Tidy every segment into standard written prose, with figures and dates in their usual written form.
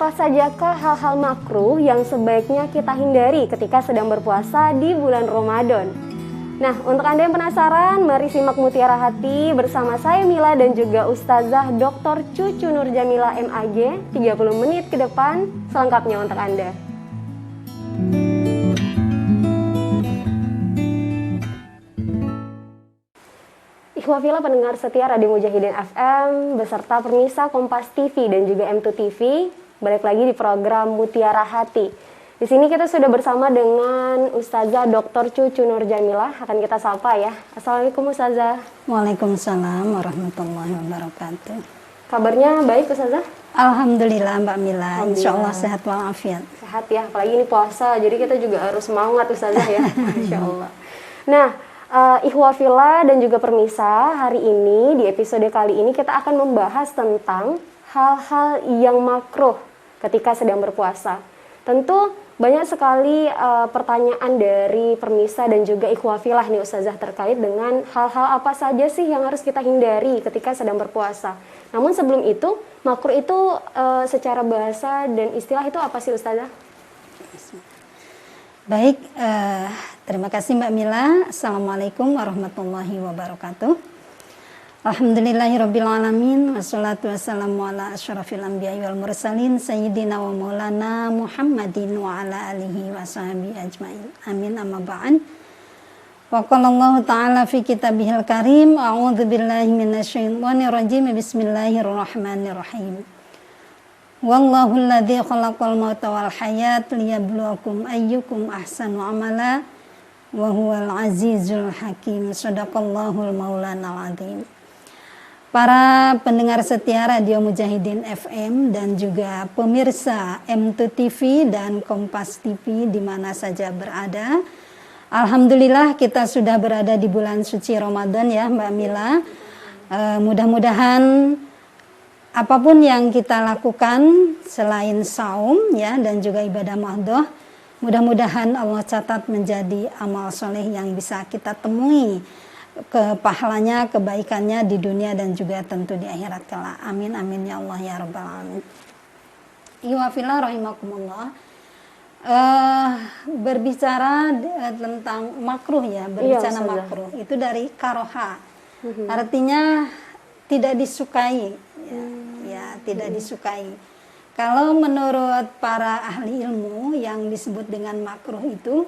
Apa sajakah hal-hal makruh yang sebaiknya kita hindari ketika sedang berpuasa di bulan Ramadan? Nah, untuk Anda yang penasaran, mari simak Mutiara Hati bersama saya Mila dan juga Ustazah Dr. Cucu Nur Jamila MAG 30 menit ke depan selengkapnya untuk Anda. Ikhwafila pendengar setia Radio Mujahidin FM beserta pemirsa Kompas TV dan juga M2 TV, balik lagi di program Mutiara Hati. Di sini kita sudah bersama dengan Ustazah Dr. Cucu Nur Jamila. Akan kita sapa ya. Assalamualaikum Ustazah. Waalaikumsalam warahmatullahi wabarakatuh. Kabarnya baik Ustazah? Alhamdulillah Mbak Mila, insya Allah sehat walafiat. Sehat ya, apalagi ini puasa, jadi kita juga harus semangat Ustazah ya. Masya Allah. Nah, Ikhwafila dan juga permisa, hari ini di episode kali ini kita akan membahas tentang hal-hal yang makruh ketika sedang berpuasa. Tentu banyak sekali pertanyaan dari permisa dan juga ikhwafilah nih Ustazah terkait dengan hal-hal apa saja sih yang harus kita hindari ketika sedang berpuasa. Namun sebelum itu, makruh itu secara bahasa dan istilah itu apa sih Ustazah? Baik, terima kasih Mbak Mila. Assalamualaikum warahmatullahi wabarakatuh. Alhamdulillahirrabbilalamin. Wassalatu wassalamu ala asyrafil anbiya'i wal mursalin Sayyidina wa maulana Muhammadin wa ala alihi wa sahbihi ajma'in. Amin amma ba'an. Wa qala Allah ta'ala fi kitabihil karim. A'udzu billahi minasyaitonir rajim. Bismillahirrahmanirrahim. Wallahu alladzi khalaqal mauta wal hayat liyabluwakum ayyukum ahsanu amala wa huwal azizul hakim. Shadaqallahul maulanal azim. Para pendengar setia Radio Mujahidin FM dan juga pemirsa M2 TV dan Kompas TV di mana saja berada. Alhamdulillah kita sudah berada di bulan suci Ramadan ya Mbak Mila. Mudah-mudahan apapun yang kita lakukan selain saum ya dan juga ibadah mahdoh, mudah-mudahan Allah catat menjadi amal soleh yang bisa kita temui pahalanya, kebaikannya di dunia dan juga tentu di akhirat kelak. Amin amin ya Allah ya rabbal alamin. Iwafillah rahimakumullah. Berbicara tentang makruh ya, berbicara makruh itu dari karoha. Artinya tidak disukai ya, tidak disukai. Kalau menurut para ahli ilmu yang disebut dengan makruh itu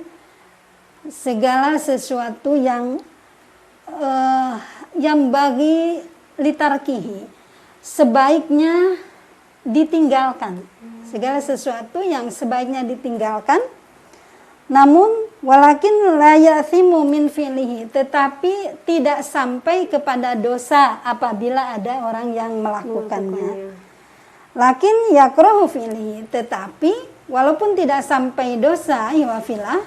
segala sesuatu yang bagi litarkihi sebaiknya ditinggalkan, segala sesuatu yang sebaiknya ditinggalkan, namun walakin la ya'thimu min fi'lihi, tetapi tidak sampai kepada dosa apabila ada orang yang melakukannya. Lakin yakrahu fi'lihi, tetapi walaupun tidak sampai dosa ya filah,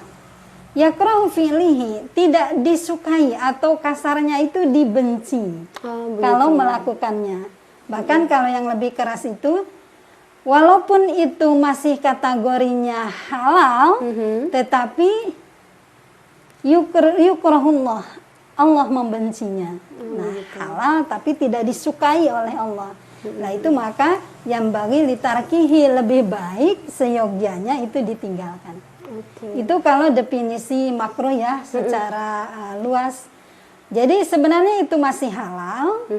yakrahu fi'lihi, tidak disukai atau kasarnya itu dibenci kalau melakukannya. Bahkan kalau yang lebih keras itu, walaupun itu masih kategorinya halal, tetapi yukrahullah, Allah membencinya. Nah, halal tapi tidak disukai oleh Allah. Nah, itu maka yang bagi litarkihi, lebih baik seyogyanya itu ditinggalkan. Itu kalau definisi makruh ya secara luas. Jadi sebenarnya itu masih halal,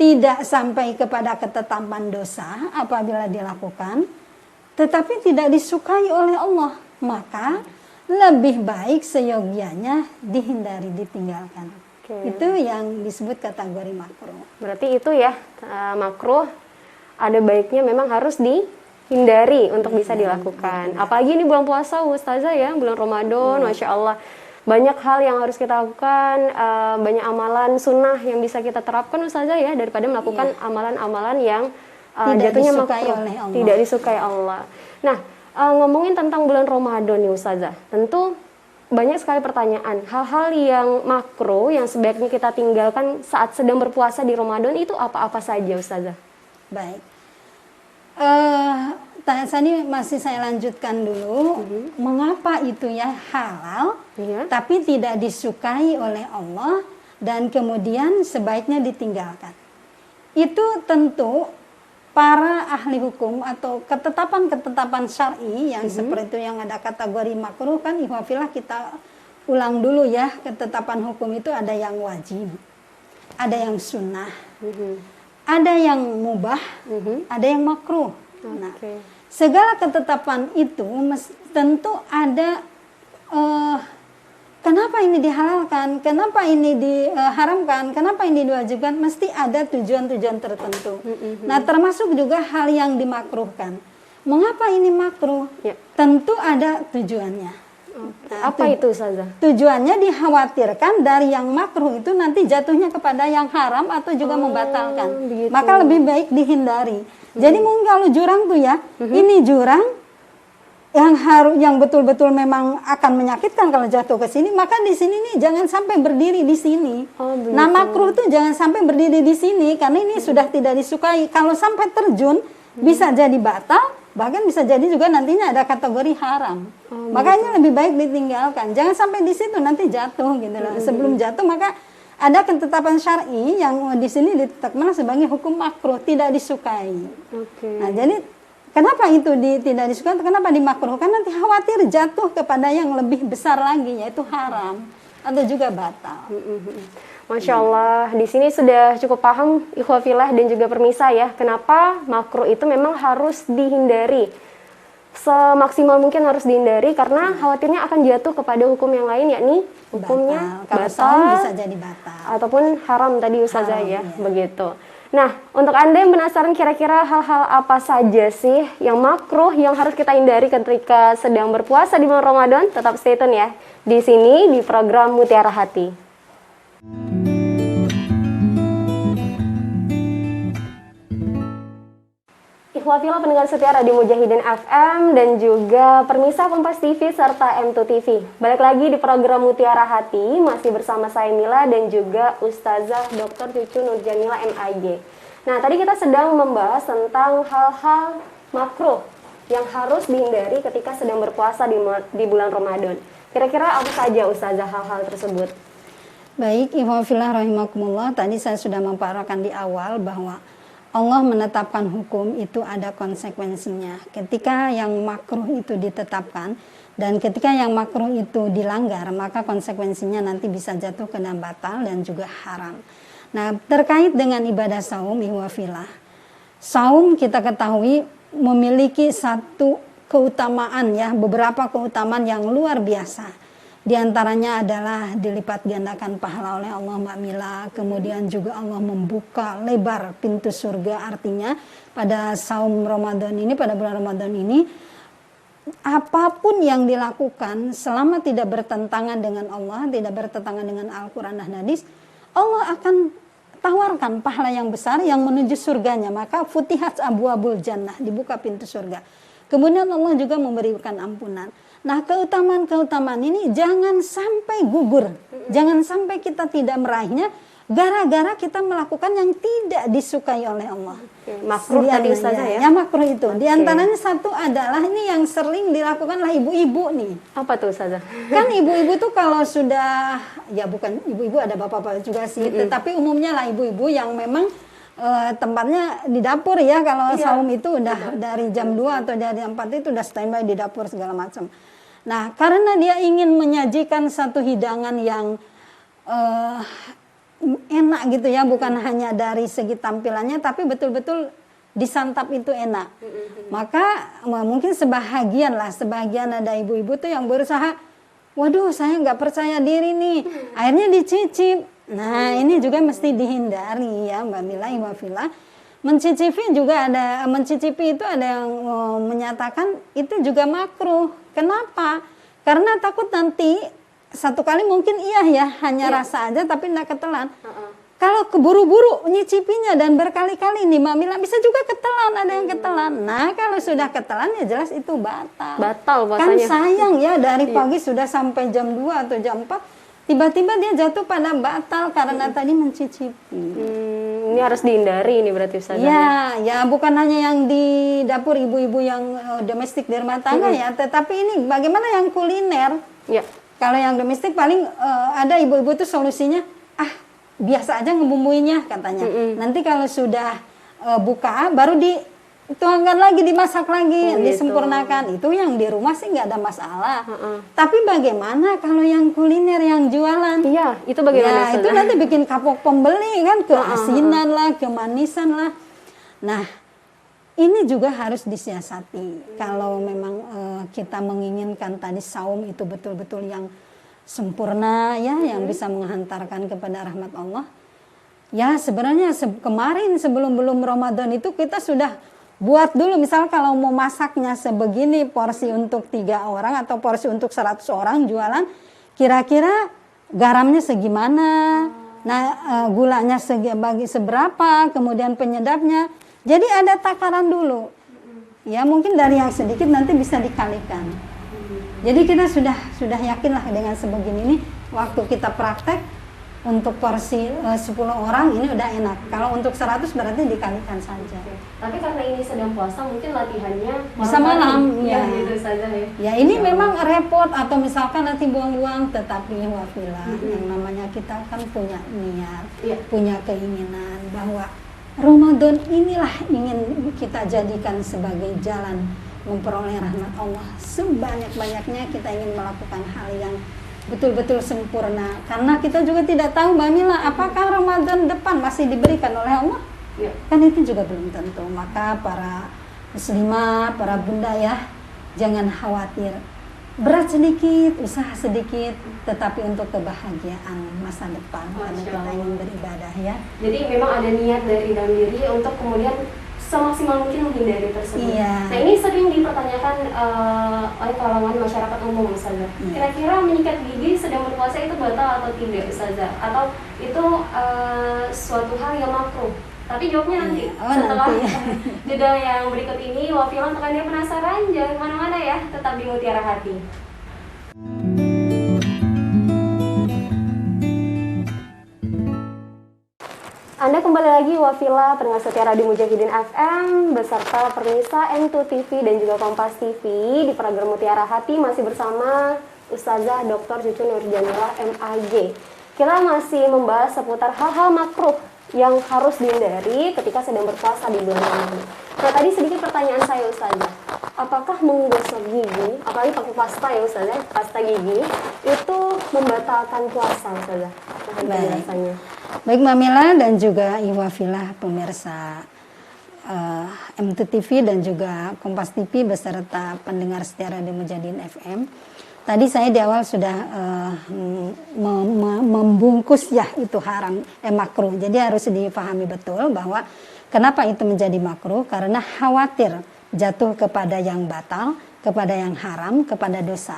tidak sampai kepada ketetapan dosa apabila dilakukan, tetapi tidak disukai oleh Allah, maka lebih baik seyogyanya dihindari, ditinggalkan. Itu yang disebut kategori makruh. Berarti itu ya makruh ada baiknya memang harus dihindari untuk bisa dilakukan. Apalagi ini bulan puasa Ustazah ya, bulan Ramadan, Masya Allah. Banyak hal yang harus kita lakukan, banyak amalan sunnah yang bisa kita terapkan Ustazah ya, daripada melakukan amalan-amalan yang jatuhnya makruh, tidak disukai Allah. Nah, ngomongin tentang bulan Ramadan nih Ustazah, tentu banyak sekali pertanyaan. Hal-hal yang makruh yang sebaiknya kita tinggalkan saat sedang berpuasa di Ramadan itu apa-apa saja Ustazah? Baik. Tadi masih saya lanjutkan dulu. Mengapa itu ya halal, tapi tidak disukai oleh Allah dan kemudian sebaiknya ditinggalkan. Itu tentu para ahli hukum atau ketetapan-ketetapan syar'i yang seperti itu yang ada kategori makruh kan ihwafillah kita ulang dulu ya, ketetapan hukum itu ada yang wajib, ada yang sunnah, ada yang mubah, ada yang makruh. Nah, segala ketetapan itu tentu ada kenapa ini dihalalkan, kenapa ini diharamkan, kenapa ini diwajibkan, mesti ada tujuan-tujuan tertentu. Nah, termasuk juga hal yang dimakruhkan. Mengapa ini makruh? Ya. Tentu ada tujuannya. Nah, Apa itu Ustazah? tujuannya dikhawatirkan dari yang makruh itu nanti jatuhnya kepada yang haram atau juga membatalkan. Begitu. Maka lebih baik dihindari. Jadi mungkin kalau jurang tuh ya, ini jurang yang betul-betul memang akan menyakitkan kalau jatuh ke sini, maka di sini nih jangan sampai berdiri di sini. Nah, makruh tuh jangan sampai berdiri di sini karena ini sudah tidak disukai. Kalau sampai terjun bisa jadi batal, bahkan bisa jadi juga nantinya ada kategori haram. Makanya lebih baik ditinggalkan. Jangan sampai di situ nanti jatuh gitu loh. Sebelum jatuh maka ada ketetapan syar'i yang di sini ditetapkan sebagai hukum makruh, tidak disukai. Nah, jadi kenapa itu tidak disukai? Kenapa dimakruhkan? Nanti khawatir jatuh kepada yang lebih besar lagi, yaitu haram atau juga batal. Masya Allah, di sini sudah cukup paham ikhwafillah dan juga permisa ya, kenapa makruh itu memang harus dihindari. Semaksimal mungkin harus dihindari karena khawatirnya akan jatuh kepada hukum yang lain, yakni hukumnya Kalau saum bisa jadi batal. ataupun haram tadi Ustazah Haram, ya, iya. begitu. Nah, untuk Anda yang penasaran kira-kira hal-hal apa saja sih yang makruh yang harus kita hindari ketika sedang berpuasa di bulan Ramadan, tetap stay tune ya di sini di program Mutiara Hati. Ikhwafillah pendengar setia Radio Mujahidin FM dan juga permisa Kompas TV serta M2 TV. Balik lagi di program Mutiara Hati, masih bersama saya Mila dan juga Ustazah Dr. Cucu Nurjanila MIG. Nah, tadi kita sedang membahas tentang hal-hal makruh yang harus dihindari ketika sedang berpuasa di bulan Ramadan. Kira-kira apa saja Ustazah hal-hal tersebut? Baik, ikhwafillah rahimakumullah, tadi saya sudah memaparkan di awal bahwa Allah menetapkan hukum itu ada konsekuensinya. Ketika yang makruh itu ditetapkan dan ketika yang makruh itu dilanggar, maka konsekuensinya nanti bisa jatuh ke dalam batal dan juga haram. Nah, terkait dengan ibadah saum, ihwafillah, saum kita ketahui memiliki satu keutamaan ya, beberapa keutamaan yang luar biasa. Di antaranya adalah dilipat gandakan pahala oleh Allah, Mbak Mila. Kemudian juga Allah membuka lebar pintu surga. Artinya pada saum Ramadan ini, pada bulan Ramadan ini, apapun yang dilakukan selama tidak bertentangan dengan Allah, tidak bertentangan dengan Al-Quran dan Hadis, Allah akan tawarkan pahala yang besar yang menuju surganya. Maka futihat abwabul jannah, dibuka pintu surga. Kemudian Allah juga memberikan ampunan. Nah, keutamaan-keutamaan ini jangan sampai gugur. Jangan sampai kita tidak meraihnya gara-gara kita melakukan yang tidak disukai oleh Allah. Makruh tadi Ustazah ya? Ya, makruh itu. Di antaranya satu adalah ini yang sering dilakukan oleh ibu-ibu nih. Apa tuh Ustazah? Kan ibu-ibu tuh kalau sudah, ya bukan ibu-ibu, ada bapak-bapak juga sih, tetapi umumnya lah ibu-ibu yang memang tempatnya di dapur ya, kalau saum itu udah dari jam 2 atau dari jam 4 itu udah standby di dapur segala macam. Nah, karena dia ingin menyajikan satu hidangan yang enak gitu ya, bukan hanya dari segi tampilannya tapi betul-betul disantap itu enak. Maka mungkin sebahagian ada ibu-ibu tuh yang berusaha, waduh saya nggak percaya diri nih, akhirnya dicicip. Nah, ini juga mesti dihindari ya Mbak Mila, Iwafillah. Mencicipi itu ada yang menyatakan itu juga makruh. Kenapa? Karena takut nanti satu kali mungkin iya ya, hanya rasa aja tapi tidak ketelan. Kalau keburu-buru nyicipinya dan berkali-kali nih Mbak Mila, bisa juga ketelan, ada yang ketelan. Nah, kalau sudah ketelan ya jelas itu batal. Batal puasanya. Kan sayang ya, dari pagi sudah sampai jam 2 atau jam 4 tiba-tiba dia jatuh pada batal karena tadi mencicipi. Ini harus dihindari ini berarti Ustazah. Ya bukan hanya yang di dapur ibu-ibu yang domestik di rumah tangga ya, tetapi ini bagaimana yang kuliner. Ya. Kalau yang domestik paling ada ibu-ibu tuh solusinya, biasa aja ngebumbuinya katanya. Nanti kalau sudah buka baru dituangkan lagi, dimasak lagi, gitu. disempurnakan. Itu yang di rumah sih nggak ada masalah. Tapi bagaimana kalau yang kuliner yang jualan? Iya, itu bagaimana? Ya, itu nanti bikin kapok pembeli kan, keasinan lah, kemanisan lah. Nah, ini juga harus disiasati. Kalau memang kita menginginkan tadi saum itu betul-betul yang sempurna ya, yang bisa menghantarkan kepada rahmat Allah. Ya, sebenarnya kemarin sebelum Ramadan itu kita sudah buat dulu, misal kalau mau masaknya sebegini, porsi untuk 3 orang atau porsi untuk 100 orang jualan, kira-kira garamnya segimana, gulanya seberapa, kemudian penyedapnya. Jadi ada takaran dulu. Ya, mungkin dari yang sedikit nanti bisa dikalikan. Jadi kita sudah yakinlah dengan sebegini ini, waktu kita praktek untuk porsi 10 orang ini udah enak. Kalau untuk 100 berarti dikalikan saja. Tapi karena ini sedang puasa, mungkin latihannya Bisa malam, ya, ya. gitu saja ya. Ya ini memang repot, atau misalkan nanti buang-buang, tetapi wafilah yang namanya kita kan punya niat, punya keinginan bahwa Ramadan inilah ingin kita jadikan sebagai jalan memperoleh rahmat Allah. Sebanyak-banyaknya kita ingin melakukan hal yang betul-betul sempurna, karena kita juga tidak tahu Mbak Mila apakah Ramadan depan masih diberikan oleh Allah. Kan itu juga belum tentu. Maka para muslimah, para bunda ya, jangan khawatir, berat sedikit, usaha sedikit, tetapi untuk kebahagiaan masa depan karena kita ingin beribadah ya. Jadi memang ada niat dari dalam diri untuk kemudian semaksimal mungkin menghindari tersebut. Iya. Nah, ini sering dipertanyakan oleh kalangan masyarakat umum, Ustazah. Kira-kira menyikat gigi sedang berpuasa itu batal atau tidak, Ustazah? Atau itu suatu hal yang makruh? Tapi jawabnya nanti setelah jeda yang berikut ini. Wafila, untuk Anda penasaran, jangan kemana-mana ya, tetap di Mutiara Hati. Anda kembali lagi Wafila, pendengar setia Radio Mujahidin FM beserta Permisa M2 TV dan juga Kompas TV di program Mutiara Hati, masih bersama Ustazah Dr. Cucu Nurjanila MAG. Kita masih membahas seputar hal-hal makruh yang harus dihindari ketika sedang berpuasa di bulan Ramadan. Nah, tadi sedikit pertanyaan saya, Ustazah. Apakah menggosok gigi, apalagi pakai pasta ya Ustazah, pasta gigi, itu membatalkan puasa, Ustazah? Rasanya. Baik Mbak Mila dan juga Iwafilah pemirsa M2 TV dan juga Kompas TV beserta pendengar setia Radio Mujahidin FM. Tadi saya di awal sudah membungkus ya itu haram, makruh. Jadi harus dipahami betul bahwa kenapa itu menjadi makruh, karena khawatir jatuh kepada yang batal, kepada yang haram, kepada dosa.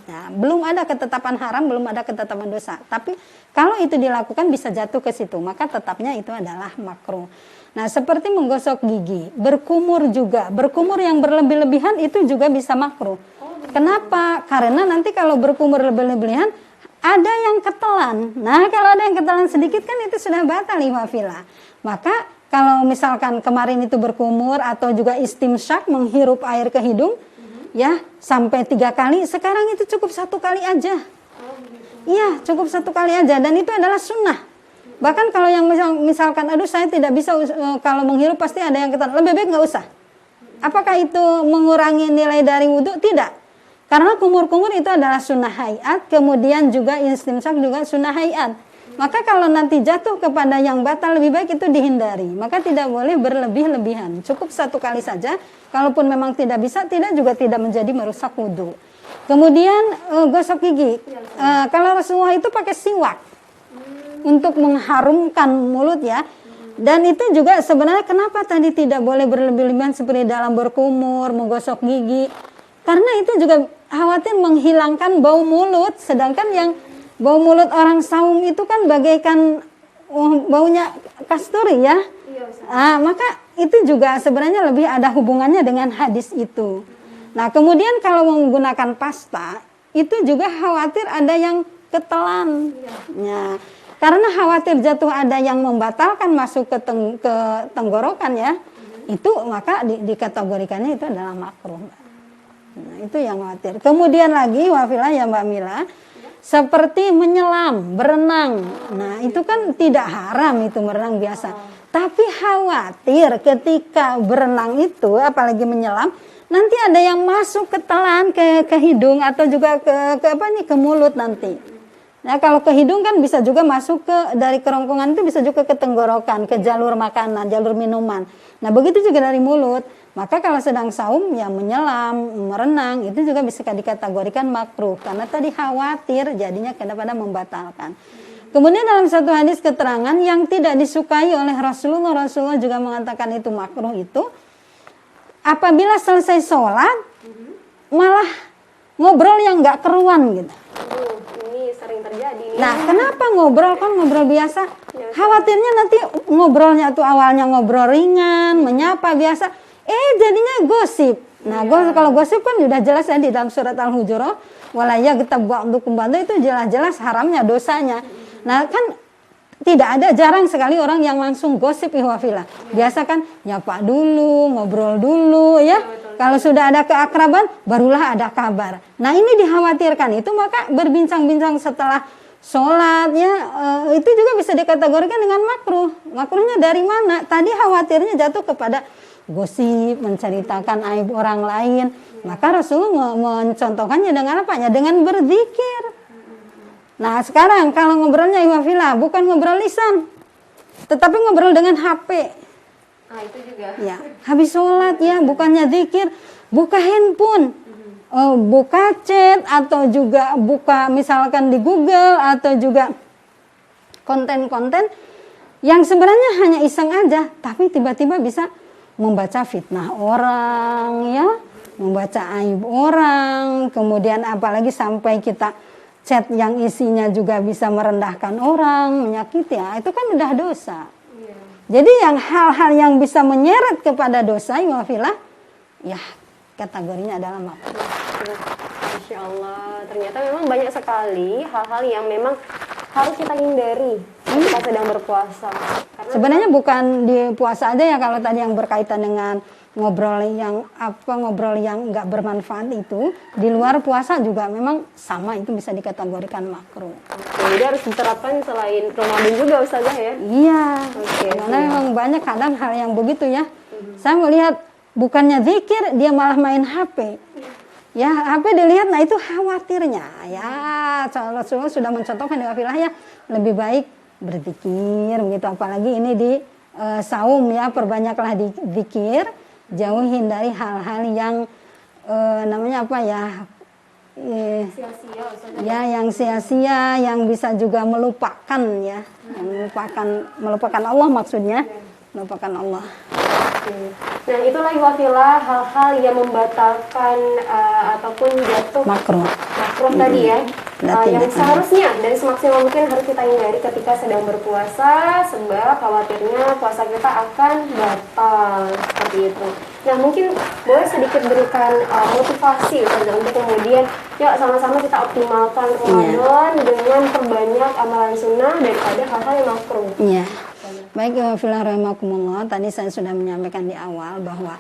Nah, belum ada ketetapan haram, belum ada ketetapan dosa. Tapi kalau itu dilakukan bisa jatuh ke situ, maka tetapnya itu adalah makruh. Nah, seperti menggosok gigi, berkumur juga. Berkumur yang berlebih-lebihan itu juga bisa makruh. Kenapa? Karena nanti kalau berkumur lebih-lebihan ada yang ketelan. Nah, kalau ada yang ketelan sedikit kan itu sudah batal Wafila. Maka kalau misalkan kemarin itu berkumur atau juga istimsyak, menghirup air ke hidung, ya sampai 3 kali, sekarang itu cukup 1 kali aja. Iya, cukup 1 kali aja, dan itu adalah sunnah. Bahkan kalau yang misalkan, aduh saya tidak bisa kalau menghirup pasti ada yang ketelan, lebih baik nggak usah. Apakah itu mengurangi nilai dari wudhu? Tidak. Karena kumur-kumur itu adalah sunnah hayat, kemudian juga istimsyak juga sunnah hayat. Maka kalau nanti jatuh kepada yang batal, lebih baik itu dihindari. Maka tidak boleh berlebih-lebihan. Cukup 1 kali saja. Kalaupun memang tidak bisa, tidak menjadi merusak wudhu. Kemudian gosok gigi. Kalau Rasulullah itu pakai siwak untuk mengharumkan mulut ya. Dan itu juga sebenarnya kenapa tadi tidak boleh berlebih-lebihan seperti dalam berkumur, menggosok gigi. Karena itu juga khawatir menghilangkan bau mulut. Sedangkan yang bau mulut orang saum itu kan bagaikan baunya kasturi ya. Maka itu juga sebenarnya lebih ada hubungannya dengan hadis itu. Nah, kemudian kalau menggunakan pasta itu juga khawatir ada yang ketelan. Ya, karena khawatir jatuh ada yang membatalkan masuk ke tenggorokan ya. Itu maka dikategorikannya itu adalah makruh. Nah, itu yang khawatir. Kemudian lagi Wafila ya Mbak Mila, seperti menyelam, berenang. Nah, itu kan tidak haram itu berenang biasa. Tapi khawatir ketika berenang itu, apalagi menyelam, nanti ada yang masuk ke telan, ke hidung atau juga ke mulut nanti. Nah, kalau ke hidung kan bisa juga masuk dari kerongkongan itu bisa juga ke tenggorokan, ke jalur makanan, jalur minuman. Nah, begitu juga dari mulut. Maka kalau sedang saum ya menyelam, merenang itu juga bisa dikategorikan makruh karena tadi khawatir jadinya pada membatalkan. Kemudian dalam satu hadis keterangan yang tidak disukai oleh Rasulullah juga mengatakan itu makruh itu apabila selesai sholat malah ngobrol yang nggak keruan gitu. Ini sering terjadi nih. Nah, kenapa ngobrol kan ngobrol biasa? Khawatirnya nanti ngobrolnya tuh awalnya ngobrol ringan, menyapa biasa. Jadinya gosip. Nah, kalau gosip kan sudah jelas ya di dalam surat Al-Hujurat, wala yaghtab ba'dukum ba'da itu jelas-jelas haramnya dosanya. Nah, kan tidak ada, jarang sekali orang yang langsung gosip ihwafillah. Biasa kan nyapa dulu, ngobrol dulu ya. Kalau sudah ada keakraban barulah ada kabar. Nah, ini dikhawatirkan itu maka berbincang-bincang setelah sholat ya itu juga bisa dikategorikan dengan makruh. Makruhnya dari mana? Tadi khawatirnya jatuh kepada gosip, menceritakan aib orang lain. Maka Rasulullah mencontohkannya dengan apa? Ya dengan berzikir. Nah, sekarang kalau ngobrolnya ihwafillah bukan ngobrol lisan, tetapi ngobrol dengan HP. Ah, itu juga. Ya, habis sholat ya, bukannya zikir, buka handphone, buka chat atau juga buka misalkan di Google atau juga konten-konten yang sebenarnya hanya iseng aja, tapi tiba-tiba bisa membaca fitnah orang ya, membaca aib orang, kemudian apalagi sampai kita chat yang isinya juga bisa merendahkan orang, menyakiti ya, itu kan udah dosa. Jadi yang hal-hal yang bisa menyeret kepada dosa, wafillah, ya kategorinya adalah makruh. Masya Allah, ternyata memang banyak sekali hal-hal yang memang harus kita hindari ketika sedang berpuasa. Karena sebenarnya bukan di puasa aja ya, kalau tadi yang berkaitan dengan ngobrol yang nggak bermanfaat itu di luar puasa juga memang sama, itu bisa dikategorikan makruh. Jadi harus diterapkan selain Ramadan juga Ustazah ya? Iya. Karena memang banyak kadang hal yang begitu ya. Saya melihat bukannya zikir dia malah main HP. Ya, HP dilihat, nah itu khawatirnya. Ya, Rasulullah sudah mencontohkan di wilayah lebih baik berzikir begitu, apalagi ini di saum ya, perbanyaklah zikir, jauhin dari hal-hal yang namanya apa ya? Sia-sia, ya yang sia-sia, yang bisa juga melupakan ya, yang melupakan Allah maksudnya, melupakan Allah. Nah, itulah wafillah hal-hal yang membatalkan ataupun jatuh makruh tadi ya, yang seharusnya dan semaksimal mungkin harus kita hindari ketika sedang berpuasa, sebab khawatirnya puasa kita akan batal seperti itu. Nah, mungkin boleh sedikit berikan motivasi untuk kemudian yuk sama-sama kita optimalkan Ramadan dengan perbanyak amalan sunnah daripada hal-hal yang makruh. Iya. Baik, wafillah rahimakumullah, tadi saya sudah menyampaikan di awal bahwa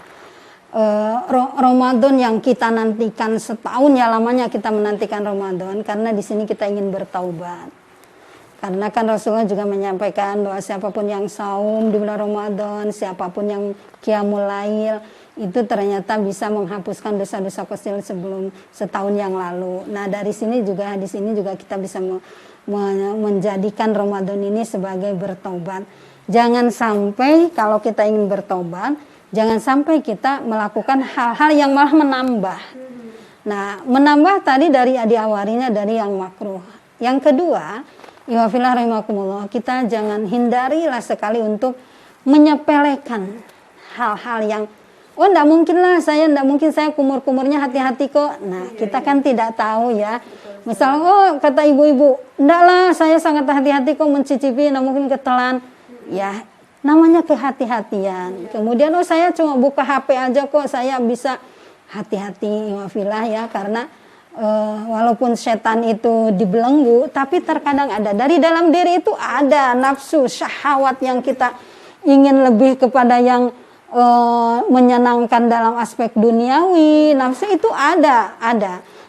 Ramadan yang kita nantikan setahun ya lamanya kita menantikan Ramadan karena di sini kita ingin bertaubat. Karena kan Rasulullah juga menyampaikan bahwa siapapun yang saum di bulan Ramadan, siapapun yang qiyamul lail itu ternyata bisa menghapuskan dosa-dosa kecil sebelum setahun yang lalu. Nah, dari sini juga di sini juga kita bisa menjadikan Ramadan ini sebagai bertaubat. Jangan sampai kalau kita ingin bertobat, jangan sampai kita melakukan hal-hal yang malah menambah. Nah, menambah tadi dari diawalinya dari yang makruh. Yang kedua, wafillah rahimakumullah, kita jangan hindarilah sekali untuk menyepelekan hal-hal yang enggak mungkin saya kumur-kumurnya hati-hati kok. Nah, kita kan tidak tahu ya. Misal kata ibu-ibu, enggak lah saya sangat hati-hati kok mencicipi, nah mungkin ketelan. Ya, namanya kehati-hatian. Kemudian saya cuma buka HP aja kok, saya bisa hati-hati wafillah ya, karena walaupun setan itu dibelenggu, tapi terkadang ada dari dalam diri itu ada nafsu syahwat yang kita ingin lebih kepada yang menyenangkan dalam aspek duniawi. Nafsu itu ada.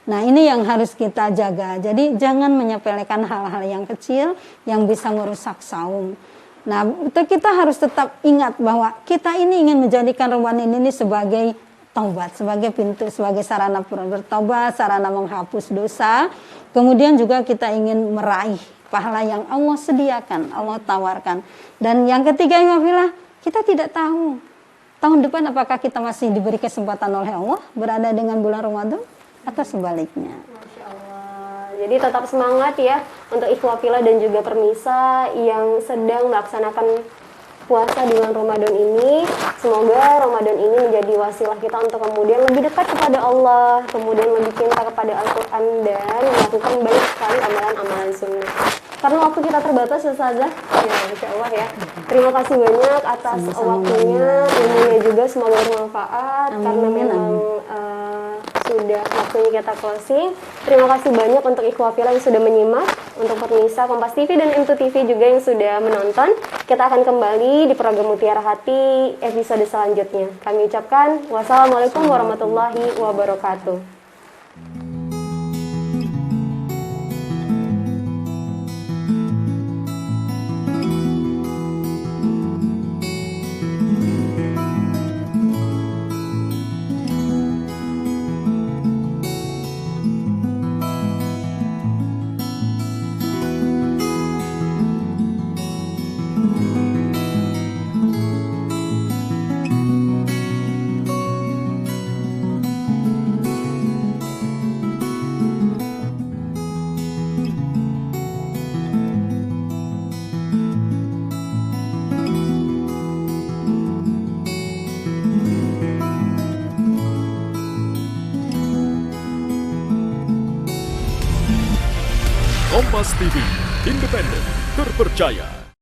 Nah, ini yang harus kita jaga. Jadi jangan menyepelekan hal-hal yang kecil yang bisa merusak saum. Nah, itu kita harus tetap ingat bahwa kita ini ingin menjadikan Ramadan ini sebagai taubat, sebagai pintu, sebagai sarana bertobat, sarana menghapus dosa. Kemudian juga kita ingin meraih pahala yang Allah sediakan, Allah tawarkan. Dan yang ketiga, kita tidak tahu tahun depan apakah kita masih diberi kesempatan oleh Allah berada dengan bulan Ramadan atau sebaliknya. Masya Allah. Jadi tetap semangat ya untuk ikhwafillah dan juga permisa yang sedang melaksanakan puasa di bulan Ramadan ini. Semoga Ramadan ini menjadi wasilah kita untuk kemudian lebih dekat kepada Allah, kemudian lebih cinta kepada Al-Quran dan melakukan banyak sekali amalan-amalan sunnah. Karena waktu kita terbatas, Ustazah, ya Masya Allah ya. Terima kasih banyak atas waktunya, ilmunya juga semoga bermanfaat. Karena memang sudah waktunya kita closing. Terima kasih banyak untuk ikhwafillah yang sudah menyimak, untuk pemirsa Kompas TV dan M2 TV juga yang sudah menonton. Kita akan kembali di program Mutiara Hati episode selanjutnya. Kami ucapkan wassalamualaikum warahmatullahi wabarakatuh. Kompas TV, independen, terpercaya,